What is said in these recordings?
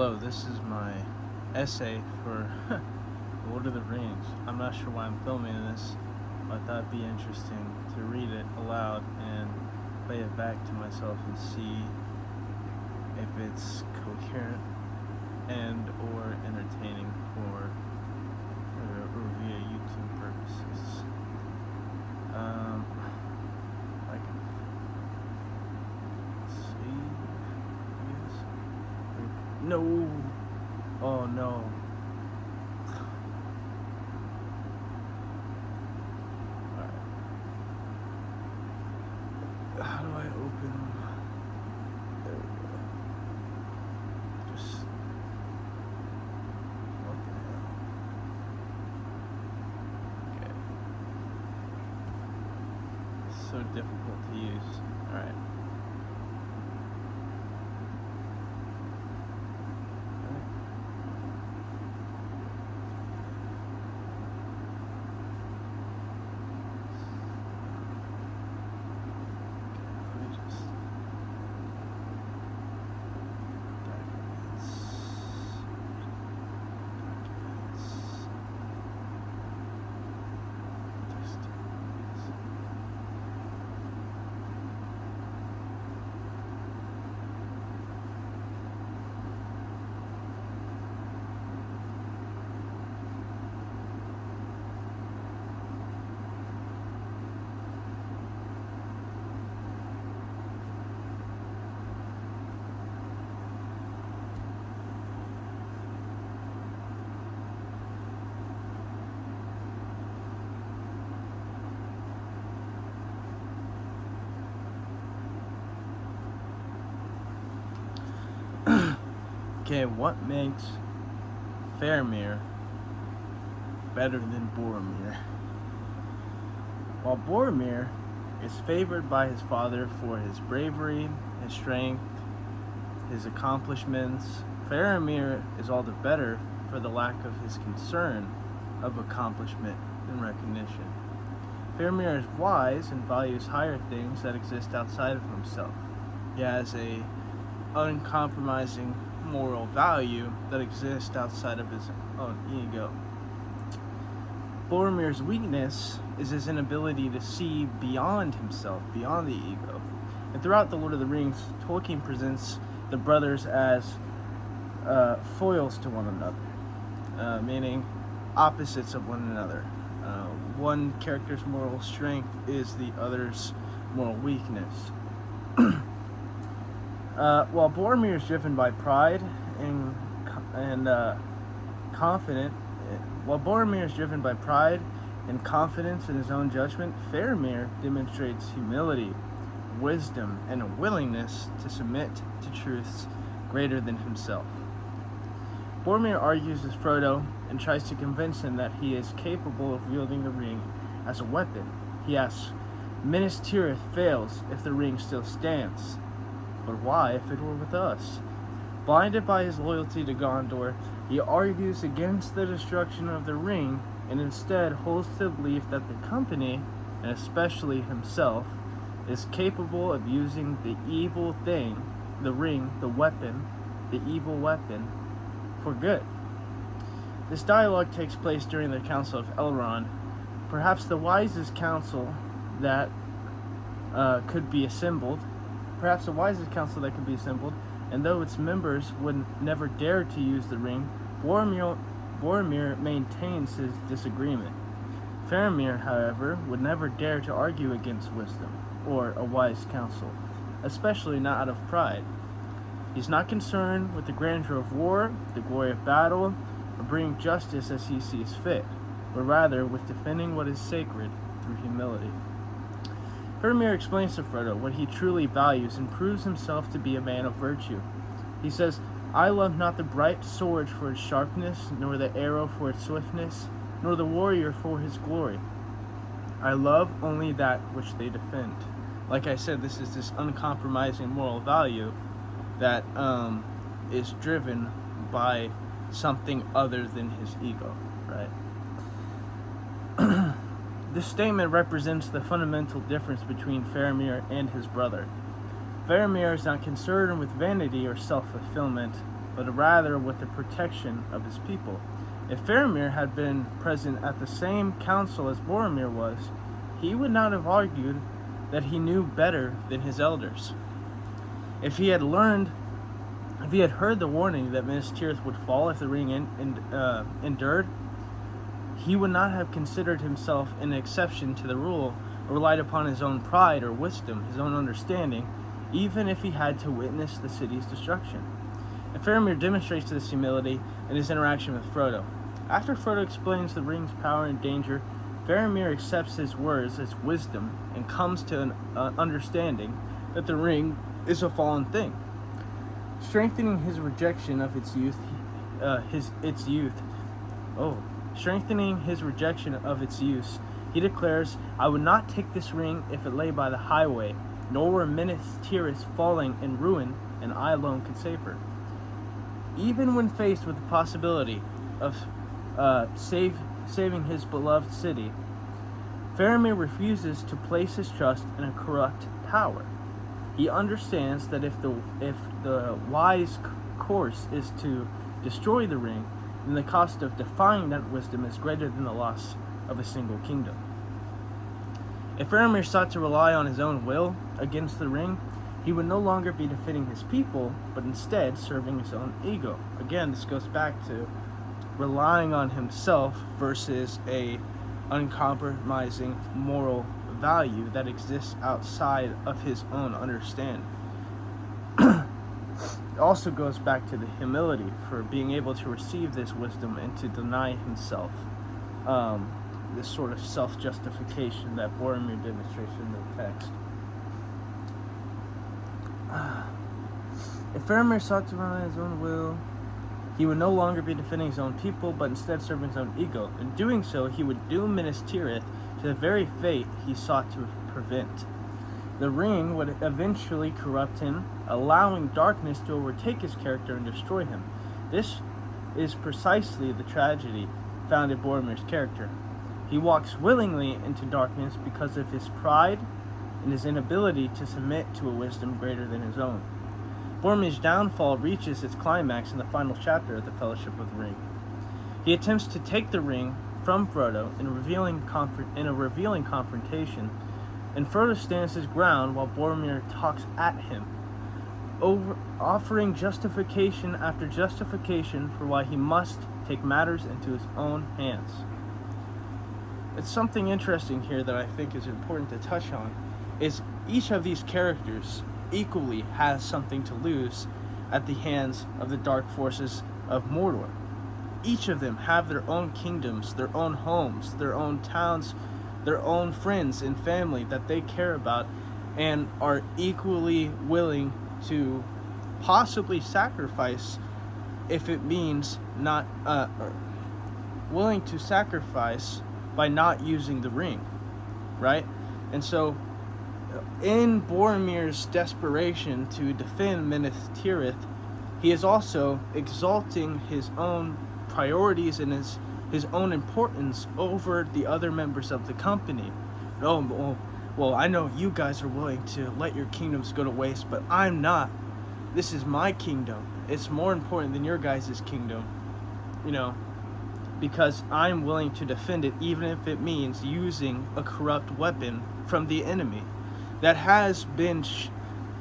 Hello, this is my essay for Lord of the Rings. I'm not sure why I'm filming this, but I thought it'd be interesting to read it aloud and play it back to myself and see if it's coherent and or entertaining for via YouTube purposes. I can see. Yes. No. Oh no. Alright. How do I open? There we go. Just. What the hell? Okay. So difficult to use. Alright. Okay, what makes Faramir better than Boromir? While Boromir is favored by his father for his bravery, his strength, his accomplishments, Faramir is all the better for the lack of his concern of accomplishment and recognition. Faramir is wise and values higher things that exist outside of himself. He has a uncompromising moral value that exists outside of his own ego. Boromir's weakness is his inability to see beyond himself, beyond the ego. And throughout The Lord of the Rings, Tolkien presents the brothers as foils to one another, meaning opposites of one another. One character's moral strength is the other's moral weakness. While Boromir is driven by pride and confidence in his own judgment, Faramir demonstrates humility, wisdom, and a willingness to submit to truths greater than himself. Boromir argues with Frodo and tries to convince him that he is capable of wielding the ring as a weapon. He asks, Minas Tirith fails if the ring still stands. But why if it were with us? Blinded by his loyalty to Gondor, he argues against the destruction of the ring and instead holds to the belief that the company, and especially himself, is capable of using the evil thing, the ring, the weapon, the evil weapon, for good. This dialogue takes place during the Council of Elrond, perhaps the wisest council that could be assembled, and though its members would never dare to use the ring, Boromir maintains his disagreement. Faramir, however, would never dare to argue against wisdom or a wise counsel, especially not out of pride. He's not concerned with the grandeur of war, the glory of battle, or bringing justice as he sees fit, but rather with defending what is sacred through humility. Faramir explains to Frodo what he truly values and proves himself to be a man of virtue. He says, I love not the bright sword for its sharpness, nor the arrow for its swiftness, nor the warrior for his glory. I love only that which they defend. Like I said, this is this uncompromising moral value that is driven by something other than his ego, right? This statement represents the fundamental difference between Faramir and his brother. Faramir is not concerned with vanity or self-fulfillment, but rather with the protection of his people. If Faramir had been present at the same council as Boromir was, he would not have argued that he knew better than his elders. If he had heard the warning that Minas Tirith would fall if the ring endured, he would not have considered himself an exception to the rule or relied upon his own pride or wisdom, his own understanding, even if he had to witness the city's destruction. And Faramir demonstrates this humility in his interaction with Frodo. After Frodo explains the ring's power and danger, Faramir accepts his words as wisdom and comes to an understanding that the ring is a fallen thing. Strengthening his rejection of its use, he declares, "I would not take this ring if it lay by the highway, nor were Minas Tirith falling in ruin, and I alone could save her." Even when faced with the possibility of saving his beloved city, Faramir refuses to place his trust in a corrupt power. He understands that if the wise course is to destroy the ring, then the cost of defying that wisdom is greater than the loss of a single kingdom. If Faramir sought to rely on his own will against the ring, he would no longer be defending his people, but instead serving his own ego. Again, this goes back to relying on himself versus a uncompromising moral value that exists outside of his own understanding. It also goes back to the humility for being able to receive this wisdom and to deny himself. This sort of self-justification that Boromir demonstrates in the text. If Faramir sought to rely on his own will, he would no longer be defending his own people, but instead serving his own ego. In doing so, he would doom Minas Tirith to the very fate he sought to prevent. The ring would eventually corrupt him, allowing darkness to overtake his character and destroy him. This is precisely the tragedy found in Boromir's character. He walks willingly into darkness because of his pride and his inability to submit to a wisdom greater than his own. Boromir's downfall reaches its climax in the final chapter of the Fellowship of the Ring. He attempts to take the ring from Frodo in a revealing confrontation, and Frodo stands his ground while Boromir talks at him, offering justification after justification for why he must take matters into his own hands. It's something interesting here that I think is important to touch on, is each of these characters equally has something to lose at the hands of the dark forces of Mordor. Each of them have their own kingdoms, their own homes, their own towns, their own friends and family that they care about, and are equally willing to possibly sacrifice if it means not willing to sacrifice by not using the ring, right? And so in Boromir's desperation to defend Minas Tirith, he is also exalting his own priorities and his own importance over the other members of the company. Oh, well, I know you guys are willing to let your kingdoms go to waste, but I'm not. This is my kingdom. It's more important than your guys' kingdom, because I'm willing to defend it, even if it means using a corrupt weapon from the enemy. That has been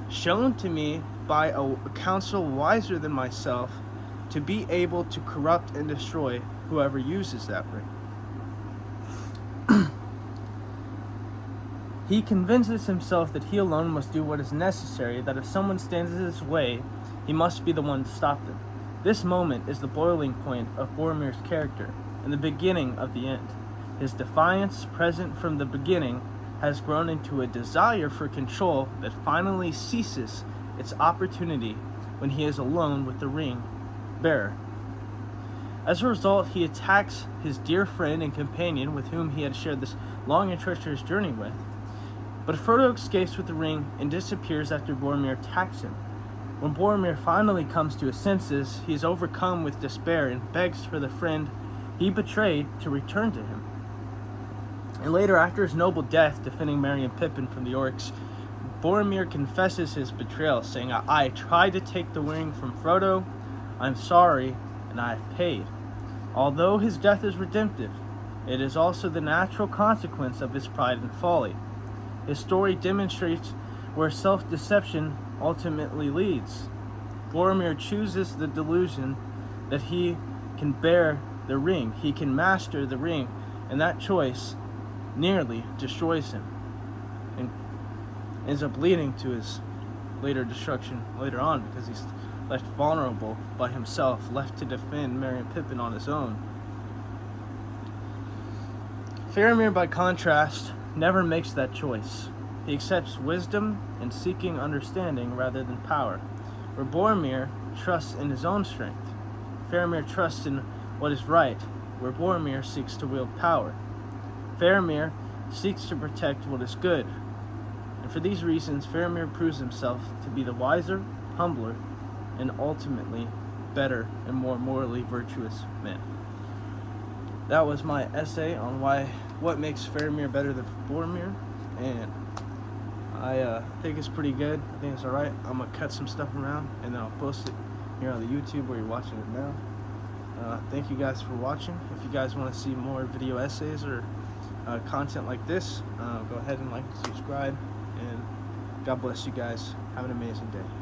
shown to me by a council wiser than myself to be able to corrupt and destroy whoever uses that ring. He convinces himself that he alone must do what is necessary, that if someone stands in his way, he must be the one to stop them. This moment is the boiling point of Boromir's character and the beginning of the end. His defiance, present from the beginning, has grown into a desire for control that finally ceases its opportunity when he is alone with the ring bearer. As a result, he attacks his dear friend and companion with whom he had shared this long and treacherous journey with. But Frodo escapes with the ring and disappears after Boromir attacks him. When Boromir finally comes to his senses, he is overcome with despair and begs for the friend he betrayed to return to him. And later, after his noble death defending Merry and Pippin from the orcs, Boromir confesses his betrayal, saying, I tried to take the ring from Frodo, I'm sorry, and I have paid. Although his death is redemptive, it is also the natural consequence of his pride and folly. His story demonstrates where self-deception ultimately leads. Boromir chooses the delusion that he can bear the ring, he can master the ring, and that choice nearly destroys him and ends up leading to his later destruction later on, because he's left vulnerable by himself, left to defend Merry and Pippin on his own. Faramir, by contrast, never makes that choice. He accepts wisdom and seeking understanding rather than power. Where Boromir trusts in his own strength, Faramir trusts in what is right, where Boromir seeks to wield power. Faramir seeks to protect what is good, and for these reasons, Faramir proves himself to be the wiser, humbler, and ultimately better and more morally virtuous man. That was my essay on what makes Faramir better than Boromir, and I think it's pretty good. I think it's alright. I'm going to cut some stuff around, and then I'll post it here on the YouTube where you're watching it now. Thank you guys for watching. If you guys want to see more video essays or content like this, go ahead and like and subscribe, and God bless you guys. Have an amazing day.